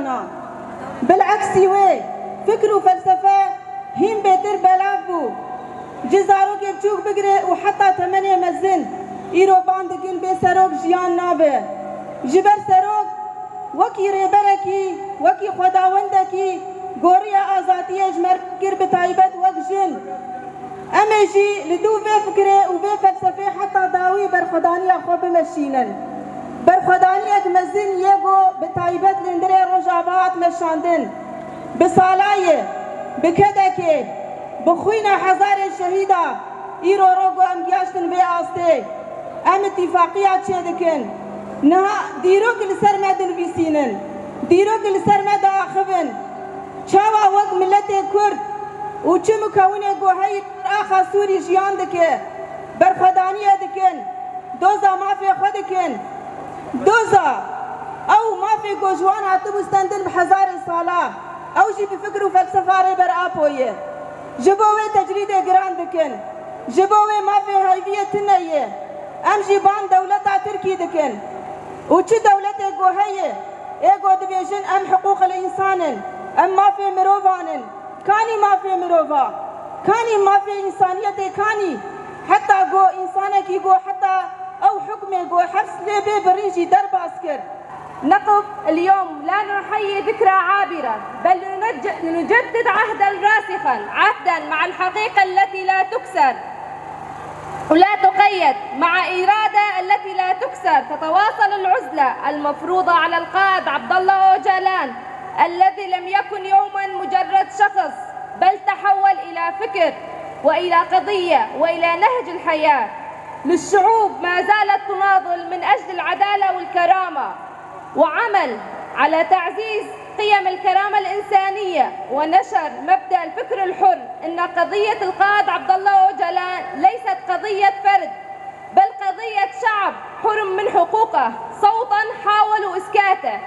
جيانا بالعكس وي فكر وفلسفة هين بيتر بلافو جزارو كي بچوك بگره وحتى تمني مزن إيرو باندكين بي سروك جيان نابه جبر سروك وكي ريبركي وكي خداوندكي غوريا آزاتي جمر كير بتايبت وكجن أميجي لدو في فكرة وفي فلسفة حتى داوي برخداني أخو بمشينن برخداني أكمزن يغو بتايبت لندري رجابات مشاندن بصالاية بكدكي بخوينا حزار الشهيدة إيرو روغو أمجاشتن بي آستي أم اتفاقيات شدكن نها ديروك لسر مدن بيسينن ديروك لسر مدى آخفن شاوا وق ملت كرد وچه مكونه گوهی آخا سوری جیان دکه برخدانی دکن دوزا مافی خود دکن دوزا او مافی گوجوان هاتو بستندن بحزار سالا او جی بفکر و فلسفه ری بر آپویه جبوه تجرید گران دکن جبوه مافی هایویه تنیه ام جیبان دولتا ترکی دکن وچه دولت گوهیه ایگو دبیشن ام حقوق الانسانن ام مافی مروفانن كاني ما في مروفا كاني ما في إنسانية كاني حتى جو إنسانك يجو حتى أو حكمه جو حبس ليبي بريجي درب عسكر نقف اليوم لا نحيي ذكرى عابرة بل نجدد عهدا راسخا عهدا مع الحقيقة التي لا تكسر ولا تقيد مع إرادة التي لا تكسر تتواصل العزلة المفروضة على القائد عبد الله أوجلان الذي لم يكن يوما مجرد شخص بل تحول إلى فكر وإلى قضية وإلى نهج الحياة للشعوب ما زالت تناضل من أجل العدالة والكرامة وعمل على تعزيز قيم الكرامة الإنسانية ونشر مبدأ الفكر الحر إن قضية القائد عبد الله أوجلان ليست قضية فرد بل قضية شعب حرم من حقوقه صوتا حاولوا إسكاته